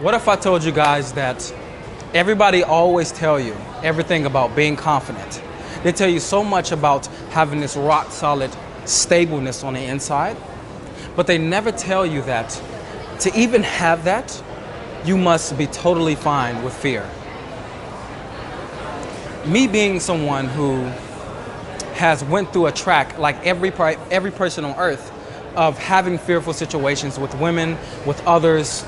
What if I told you guys that everybody always tell you everything about being confident? They tell you so much about having this rock solid stableness on the inside, but they never tell you that to even have that, you must be totally fine with fear. Me being someone who has went through a track like every person on earth of having fearful situations with women, with others,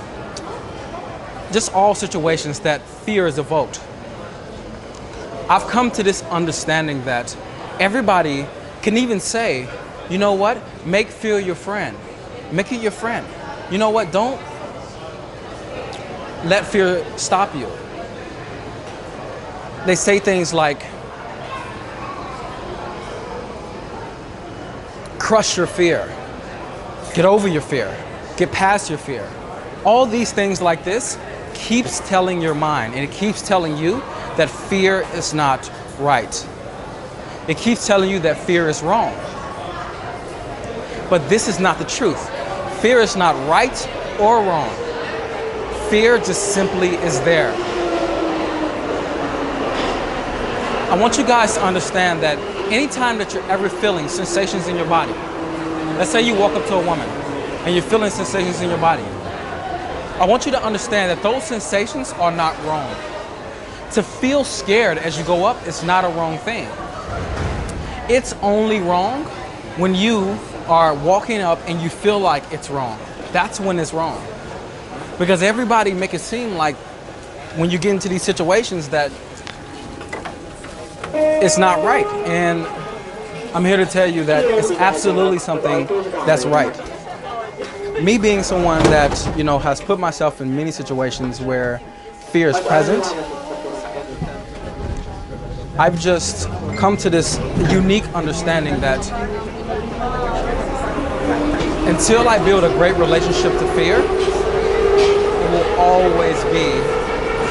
just all situations that fear is evoked. I've come to this understanding that everybody can even say, you know what, make fear your friend. Make it your friend. You know what, don't let fear stop you. They say things like, crush your fear, get over your fear, get past your fear. All these things like this keeps telling your mind, and it keeps telling you that fear is not right. It keeps telling you that fear is wrong. But this is not the truth. Fear is not right or wrong. Fear just simply is there. I want you guys to understand that anytime that you're ever feeling sensations in your body, let's say you walk up to a woman and you're feeling sensations in your body, I want you to understand that those sensations are not wrong. To feel scared as you go up is not a wrong thing. It's only wrong when you are walking up and you feel like it's wrong. That's when it's wrong. Because everybody make it seem like when you get into these situations that it's not right. And I'm here to tell you that it's absolutely something that's right. Me being someone that, has put myself in many situations where fear is present, I've just come to this unique understanding that until I build a great relationship to fear, it will always be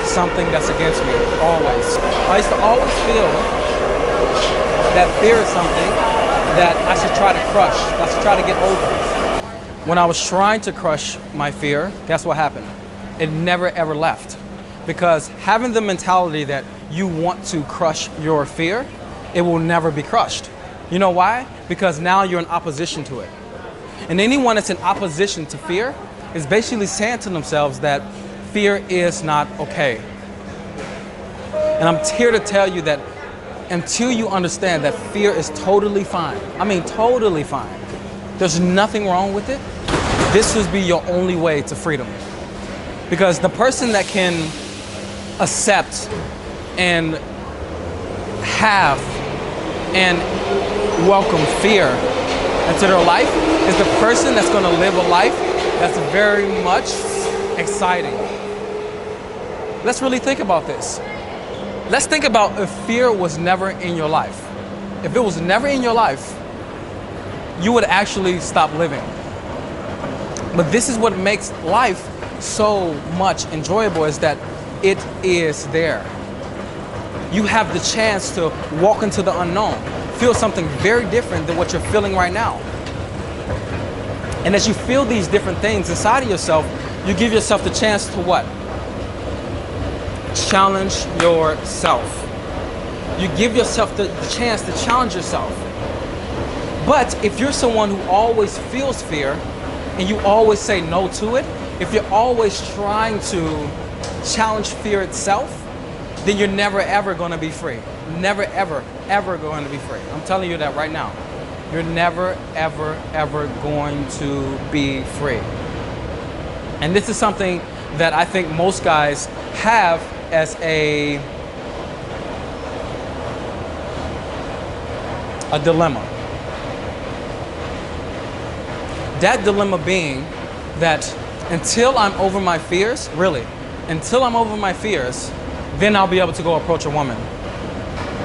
something that's against me, always. I used to always feel that fear is something that I should try to crush, that I should try to get over. When I was trying to crush my fear, guess what happened? It never ever left. Because having the mentality that you want to crush your fear, it will never be crushed. You know why? Because now you're in opposition to it. And anyone that's in opposition to fear is basically saying to themselves that fear is not okay. And I'm here to tell you that until you understand that fear is totally fine, I mean totally fine, there's nothing wrong with it, this would be your only way to freedom. Because the person that can accept and have and welcome fear into their life is the person that's going to live a life that's very much exciting. Let's really think about this. Let's think about if fear was never in your life. If it was never in your life, you would actually stop living. But this is what makes life so much enjoyable, is that it is there. You have the chance to walk into the unknown, feel something very different than what you're feeling right now. And as you feel these different things inside of yourself, you give yourself the chance to what? Challenge yourself. You give yourself the chance to challenge yourself. But if you're someone who always feels fear and you always say no to it, if you're always trying to challenge fear itself, then you're never ever going to be free. Never ever, ever going to be free. I'm telling you that right now. You're never ever, ever going to be free. And this is something that I think most guys have as a dilemma. That dilemma being that until I'm over my fears, really, until I'm over my fears, then I'll be able to go approach a woman.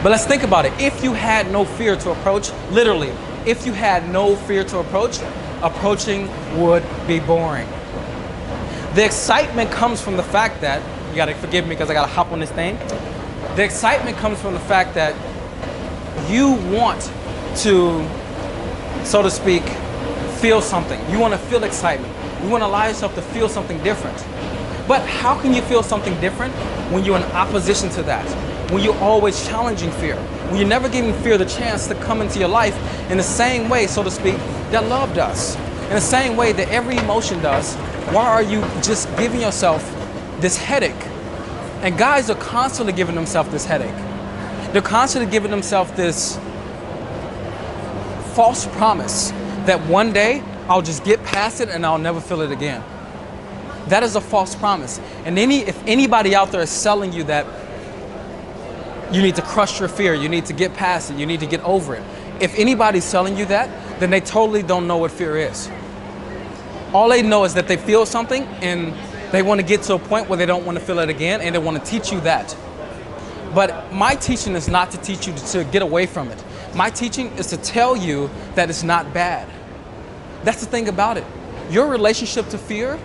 But let's think about it. If you had no fear to approach, literally, if you had no fear to approach, approaching would be boring. The excitement comes from the fact that, you gotta forgive me because I gotta hop on this thing. The excitement comes from the fact that you want to, so to speak, feel something. You want to feel excitement. You want to allow yourself to feel something different. But how can you feel something different when you're in opposition to that? When you're always challenging fear? When you're never giving fear the chance to come into your life in the same way, so to speak, that love does. In the same way that every emotion does. Why are you just giving yourself this headache? And guys are constantly giving themselves this headache. They're constantly giving themselves this false promise that one day I'll just get past it and I'll never feel it again. That is a false promise. And if anybody out there is selling you that you need to crush your fear, you need to get past it, you need to get over it. If anybody's selling you that, then they totally don't know what fear is. All they know is that they feel something and they want to get to a point where they don't want to feel it again, and they want to teach you that. But my teaching is not to teach you to get away from it. My teaching is to tell you that it's not bad. That's the thing about it. Your relationship to fear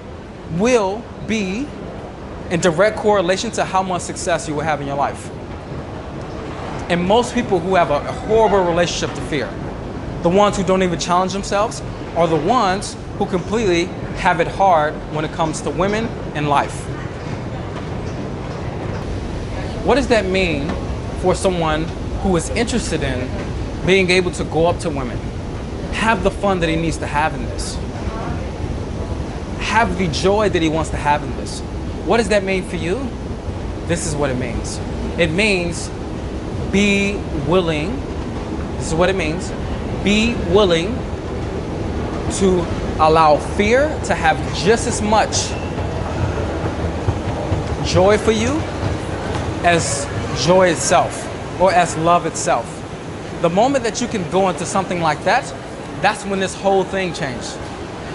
will be in direct correlation to how much success you will have in your life. And most people who have a horrible relationship to fear, the ones who don't even challenge themselves, are the ones who completely have it hard when it comes to women and life. What does that mean for someone who is interested in being able to go up to women, have the fun that he needs to have in this, have the joy that he wants to have in this? What does that mean for you? This is what it means. It means be willing. This is what it means. Be willing to allow fear to have just as much joy for you as joy itself, or as love itself. The moment that you can go into something like that, that's when this whole thing changes.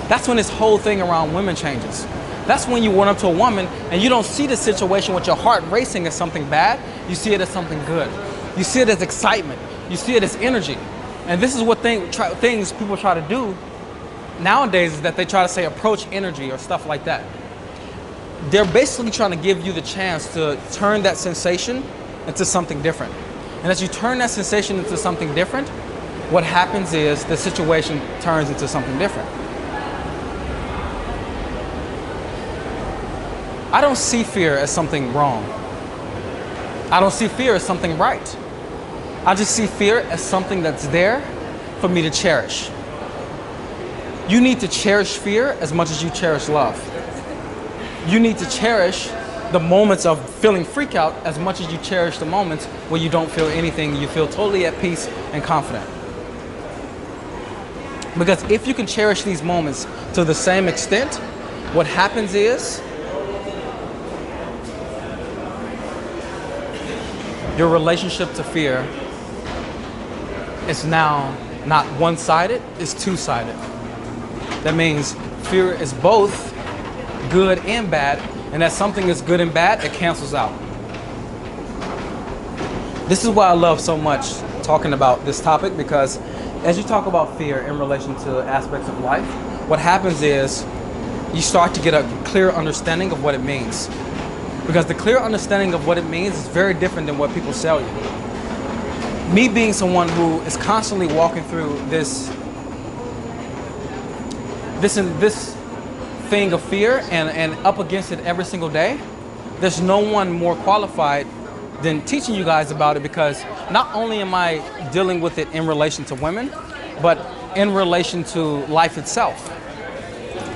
That's when this whole thing around women changes. That's when you went up to a woman and you don't see the situation with your heart racing as something bad. You see it as something good. You see it as excitement. You see it as energy. And this is what things people try to do nowadays, is that they try to say approach energy or stuff like that. They're basically trying to give you the chance to turn that sensation into something different. And as you turn that sensation into something different, what happens is the situation turns into something different. I don't see fear as something wrong. I don't see fear as something right. I just see fear as something that's there for me to cherish. You need to cherish fear as much as you cherish love. You need to cherish the moments of feeling freak out as much as you cherish the moments where you don't feel anything, you feel totally at peace and confident. Because if you can cherish these moments to the same extent, what happens is your relationship to fear is now not one-sided, it's two-sided. That means fear is both good and bad, and as something is good and bad, it cancels out. This is why I love so much talking about this topic, because as you talk about fear in relation to aspects of life, what happens is you start to get a clear understanding of what it means. Because the clear understanding of what it means is very different than what people sell you. Me being someone who is constantly walking through this thing of fear and up against it every single day, there's no one more qualified than teaching you guys about it, because not only am I dealing with it in relation to women, but in relation to life itself.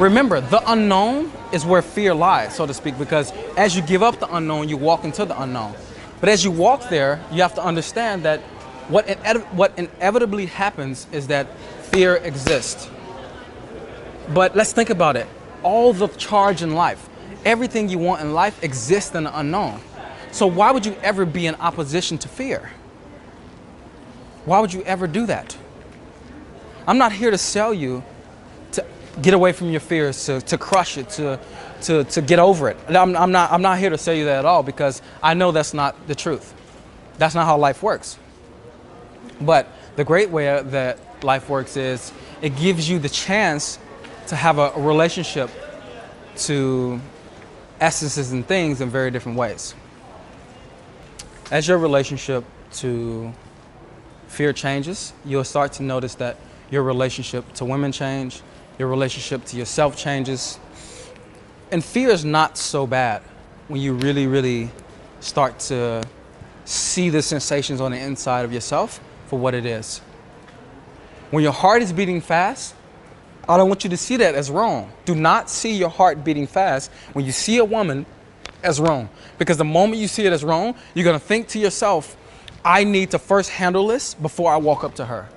Remember, the unknown is where fear lies, so to speak, because as you give up the unknown, you walk into the unknown. But as you walk there, you have to understand that what inevitably happens is that fear exists. But let's think about it. All the charge in life, everything you want in life exists in the unknown. So why would you ever be in opposition to fear? Why would you ever do that? I'm not here to sell you to get away from your fears, to crush it, to get over it. I'm not here to sell you that at all, because I know that's not the truth. That's not how life works. But the great way that life works is it gives you the chance to have a relationship to essences and things in very different ways. As your relationship to fear changes, you'll start to notice that your relationship to women change, your relationship to yourself changes, And fear is not so bad when you really, really start to see the sensations on the inside of yourself for what it is. When your heart is beating fast, I don't want you to see that as wrong. Do not see your heart beating fast when you see a woman as wrong. Because the moment you see it as wrong, you're going to think to yourself, I need to first handle this before I walk up to her.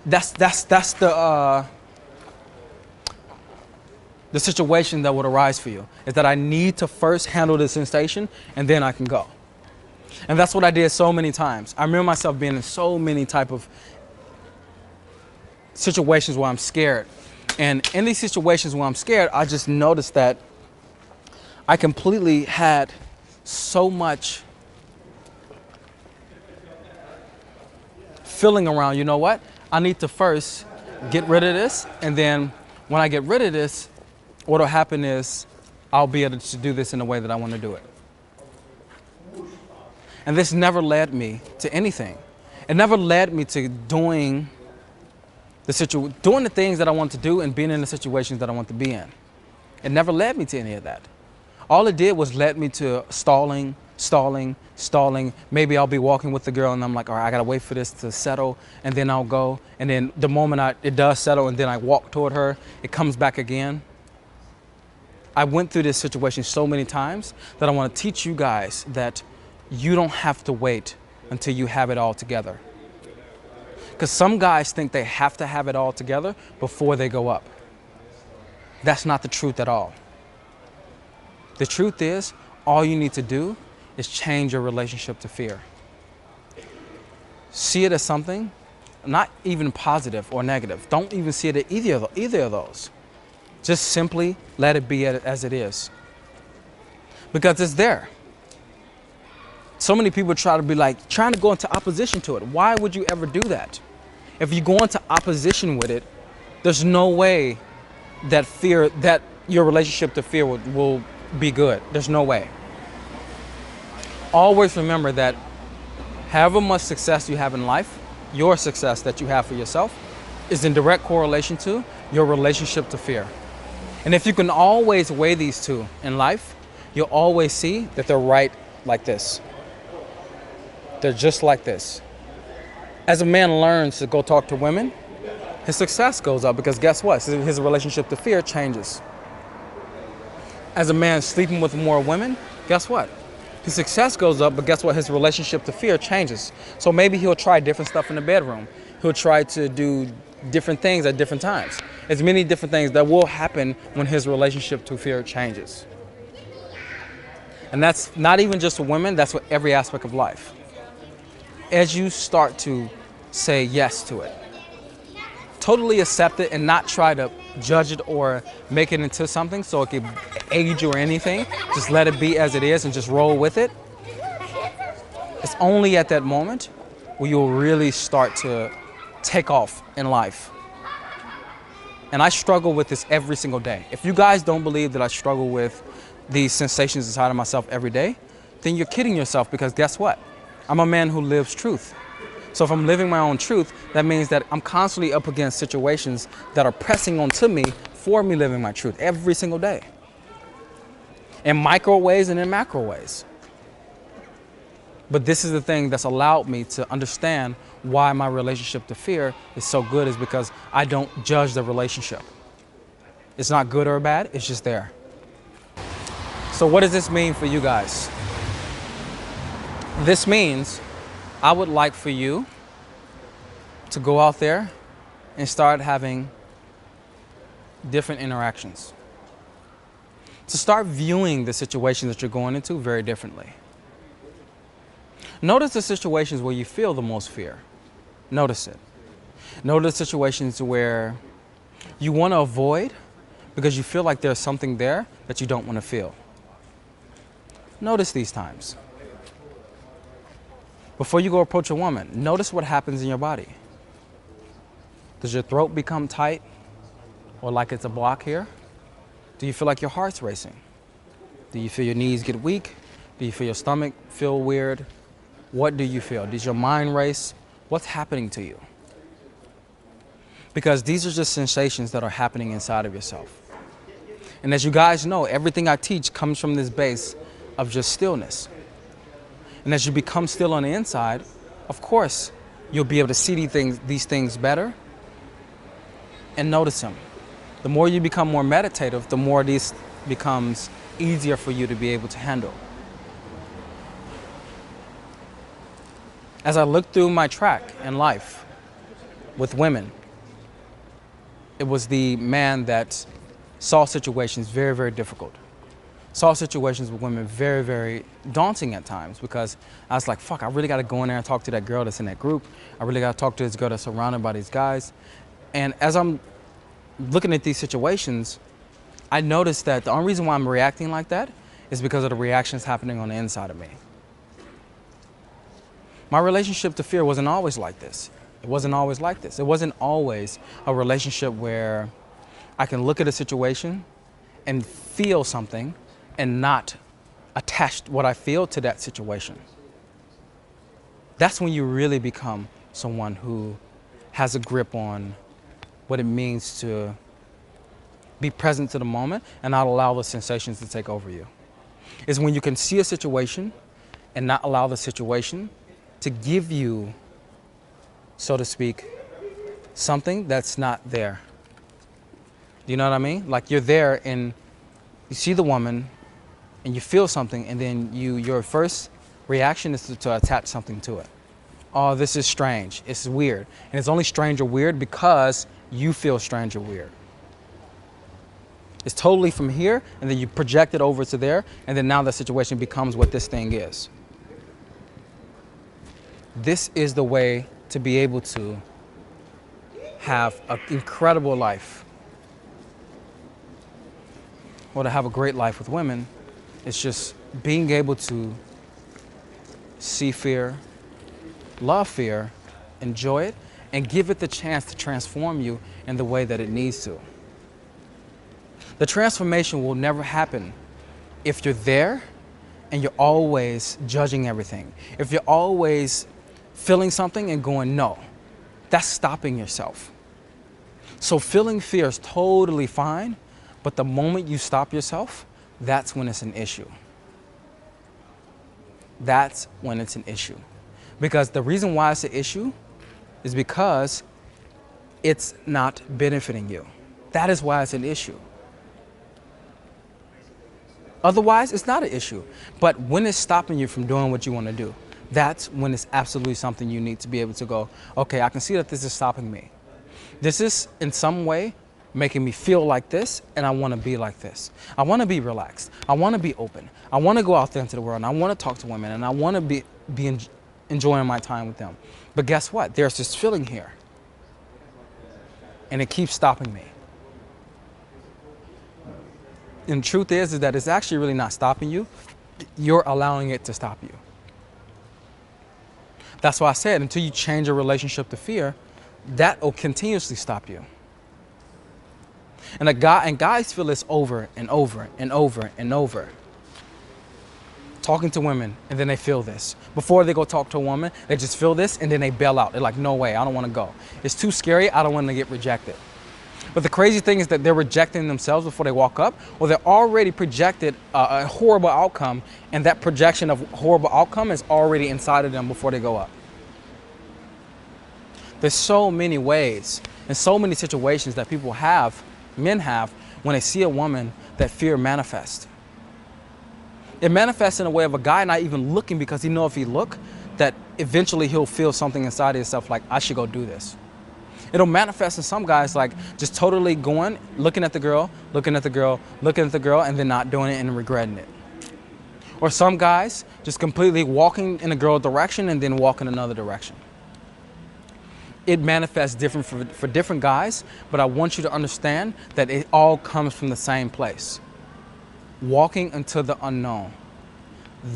That's the situation that would arise for you, is that I need to first handle the sensation and then I can go. And that's what I did so many times. I remember myself being in so many type of situations where I'm scared. And in these situations where I'm scared, I just noticed that I completely had so much feeling around, you know what? I need to first get rid of this. And then when I get rid of this, what will happen is I'll be able to do this in the way that I want to do it. And this never led me to anything. It never led me to doing the things that I want to do and being in the situations that I want to be in. It never led me to any of that. All it did was led me to stalling. Maybe I'll be walking with the girl and I'm like, all right, I gotta wait for this to settle and then I'll go. And then the moment it does settle and then I walk toward her, it comes back again. I went through this situation so many times that I want to teach you guys that you don't have to wait until you have it all together. Because some guys think they have to have it all together before they go up. That's not the truth at all. The truth is, all you need to do is change your relationship to fear. See it as something, not even positive or negative. Don't even see it at either of those. Just simply let it be as it is. Because it's there. So many people try to be like, trying to go into opposition to it. Why would you ever do that? If you go into opposition with it, there's no way that your relationship to fear will be good. There's no way. Always remember that however much success you have in life, your success that you have for yourself is in direct correlation to your relationship to fear. And if you can always weigh these two in life, you'll always see that they're right like this. They're just like this. As a man learns to go talk to women, his success goes up because guess what? His relationship to fear changes. As a man sleeping with more women, guess what? His success goes up, but guess what? His relationship to fear changes. So maybe he'll try different stuff in the bedroom. He'll try to do different things at different times. There's many different things that will happen when his relationship to fear changes. And that's not even just with women, that's with every aspect of life. As you start to say yes to it, totally accept it and not try to judge it or make it into something so it can age you or anything. Just let it be as it is and just roll with it. It's only at that moment where you'll really start to take off in life. And I struggle with this every single day. If you guys don't believe that I struggle with these sensations inside of myself every day, then you're kidding yourself, because guess what? I'm a man who lives truth. So if I'm living my own truth, that means that I'm constantly up against situations that are pressing onto me for me living my truth every single day. In micro ways and in macro ways. But this is the thing that's allowed me to understand why my relationship to fear is so good, is because I don't judge the relationship. It's not good or bad, it's just there. So what does this mean for you guys? This means I would like for you to go out there and start having different interactions. To start viewing the situations that you're going into very differently. Notice the situations where you feel the most fear. Notice it. Notice situations where you want to avoid because you feel like there's something there that you don't want to feel. Notice these times. Before you go approach a woman, notice what happens in your body. Does your throat become tight or like it's a block here? Do you feel like your heart's racing? Do you feel your knees get weak? Do you feel your stomach feel weird? What do you feel? Does your mind race? What's happening to you? Because these are just sensations that are happening inside of yourself. And as you guys know, everything I teach comes from this base of just stillness. And as you become still on the inside, of course, you'll be able to see these things better and notice them. The more you become more meditative, the more this becomes easier for you to be able to handle. As I look through my track in life with women, it was the man that saw situations very, very difficult. Saw situations with women very, very daunting at times, because I was like, fuck, I really got to go in there and talk to that girl that's in that group. I really got to talk to this girl that's surrounded by these guys. And as I'm looking at these situations, I noticed that the only reason why I'm reacting like that is because of the reactions happening on the inside of me. My relationship to fear wasn't always like this. It wasn't always like this. It wasn't always a relationship where I can look at a situation and feel something and not attach what I feel to that situation. That's when you really become someone who has a grip on what it means to be present to the moment and not allow the sensations to take over you. It's when you can see a situation and not allow the situation to give you, so to speak, something that's not there. You know what I mean? Like you're there and you see the woman and you feel something, and then your first reaction is to attach something to it. Oh, this is strange. It's weird. And it's only strange or weird because you feel strange or weird. It's totally from here, and then you project it over to there, and then now the situation becomes what this thing is. This is the way to be able to have an incredible life, or to have a great life with women. It's just being able to see fear, love fear, enjoy it, and give it the chance to transform you in the way that it needs to. The transformation will never happen if you're there and you're always judging everything. If you're always feeling something and going, no, that's stopping yourself. So feeling fear is totally fine, but the moment you stop yourself, that's when it's an issue. That's when it's an issue. Because the reason why it's an issue is because it's not benefiting you. That is why it's an issue. Otherwise, it's not an issue. But when it's stopping you from doing what you want to do, that's when it's absolutely something you need to be able to go, okay, I can see that this is stopping me. This is in some way making me feel like this, and I want to be like this. I want to be relaxed. I want to be open. I want to go out there into the world, and I want to talk to women, and I want to be enjoying my time with them. But guess what? There's this feeling here, and it keeps stopping me. And the truth is that it's actually really not stopping you. You're allowing it to stop you. That's why I said until you change your relationship to fear, that will continuously stop you. And guys feel this over and over and over and over. Talking to women, and then they feel this. Before they go talk to a woman, they just feel this, and then they bail out. They're like, no way, I don't want to go. It's too scary, I don't want to get rejected. But the crazy thing is that they're rejecting themselves before they walk up, or they're already projected a horrible outcome, and that projection of horrible outcome is already inside of them before they go up. There's so many ways and so many situations that people have, men have, when they see a woman, that fear manifests. It manifests in a way of a guy not even looking, because he knows if he look, that eventually he'll feel something inside of himself like, I should go do this. It'll manifest in some guys like just totally going, looking at the girl, looking at the girl, looking at the girl, and then not doing it and regretting it. Or some guys just completely walking in a girl direction and then walking another direction. It manifests different for different guys, but I want you to understand that it all comes from the same place. Walking into the unknown.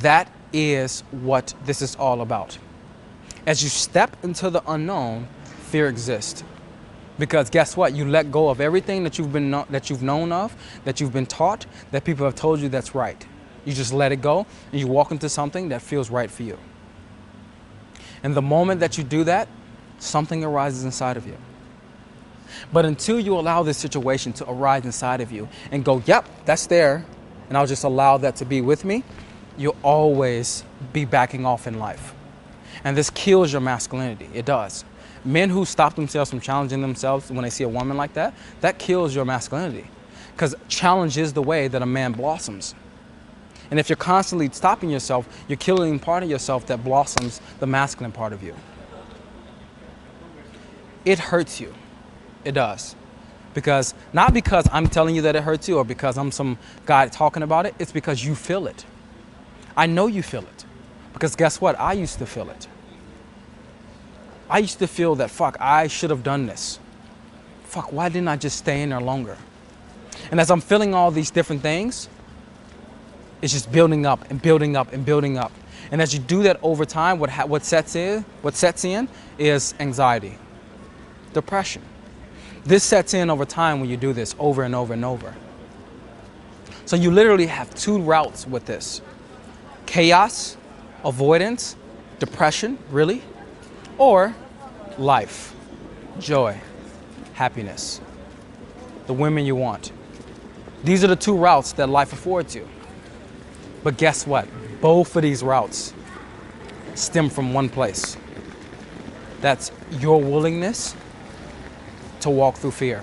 That is what this is all about. As you step into the unknown, fear exists. Because guess what? You let go of everything that you've known of, that you've been taught, that people have told you that's right. You just let it go, and you walk into something that feels right for you. And the moment that you do that, something arises inside of you. But until you allow this situation to arise inside of you and go, yep, that's there, and I'll just allow that to be with me, you'll always be backing off in life. And this kills your masculinity. It does. Men who stop themselves from challenging themselves when they see a woman like that, that kills your masculinity. Because challenge is the way that a man blossoms. And if you're constantly stopping yourself, you're killing part of yourself that blossoms the masculine part of you. It hurts you. It does. Not because I'm telling you that it hurts you or because I'm some guy talking about it, it's because you feel it. I know you feel it. Because guess what? I used to feel it. I used to feel that, fuck, I should have done this. Fuck, why didn't I just stay in there longer? And as I'm feeling all these different things, it's just building up and building up and building up. And as you do that over time, what sets in is anxiety, depression. This sets in over time when you do this over and over and over. So you literally have two routes with this. Chaos, avoidance, depression, really, or life, joy, happiness, the women you want. These are the two routes that life affords you. But guess what? Both of these routes stem from one place. That's your willingness to walk through fear.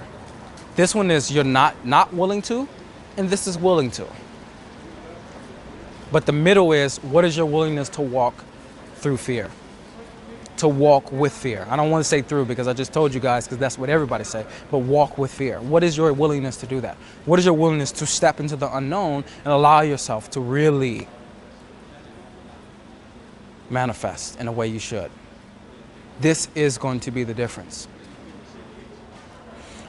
This one is you're not willing to, and this is willing to. But the middle is, what is your willingness to walk through fear? To walk with fear. I don't want to say through because I just told you guys because that's what everybody say, but walk with fear. What is your willingness to do that? What is your willingness to step into the unknown and allow yourself to really manifest in a way you should? This is going to be the difference.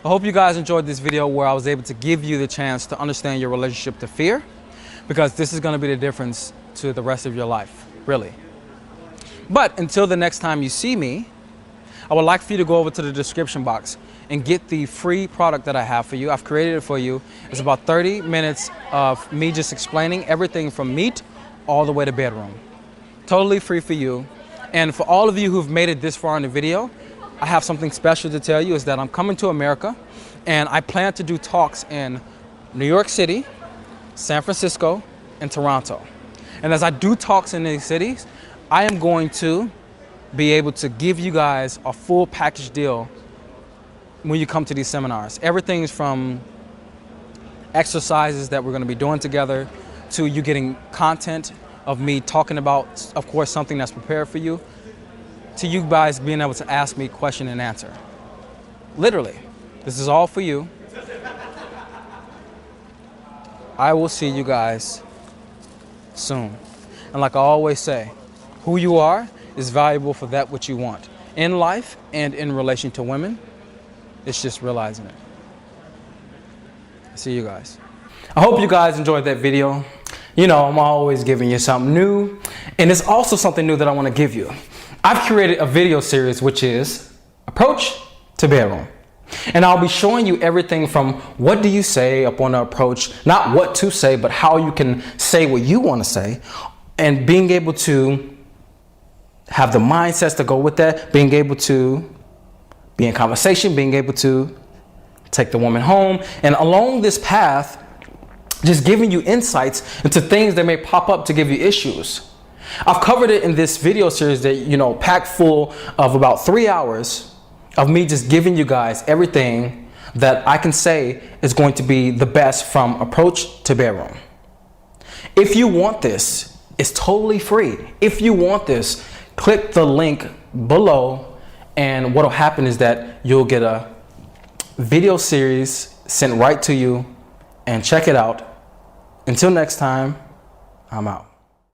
I hope you guys enjoyed this video where I was able to give you the chance to understand your relationship to fear, because this is going to be the difference to the rest of your life, really. But until the next time you see me, I would like for you to go over to the description box and get the free product that I have for you. I've created it for you. It's about 30 minutes of me just explaining everything from meat all the way to bedroom. Totally free for you. And for all of you who've made it this far in the video, I have something special to tell you, is that I'm coming to America and I plan to do talks in New York City, San Francisco, and Toronto. And as I do talks in these cities, I am going to be able to give you guys a full package deal when you come to these seminars. Everything is from exercises that we're going to be doing together to you getting content of me talking about, of course, something that's prepared for you, to you guys being able to ask me question and answer. Literally, this is all for you. I will see you guys soon. And like I always say, who you are is valuable for that which you want in life and in relation to women. It's just realizing it. See you guys. I hope you guys enjoyed that video. You know, I'm always giving you something new, and it's also something new that I want to give you. I've created a video series which is Approach to Bedroom. And I'll be showing you everything from what do you say up on the approach, not what to say, but how you can say what you want to say, and being able to have the mindsets to go with that, being able to be in conversation, being able to take the woman home, and along this path, just giving you insights into things that may pop up to give you issues. I've covered it in this video series that, you know, packed full of about 3 hours of me just giving you guys everything that I can say is going to be the best from approach to bedroom. If you want this, it's totally free. If you want this, click the link below, and what'll happen is that you'll get a video series sent right to you, and check it out. Until next time, I'm out.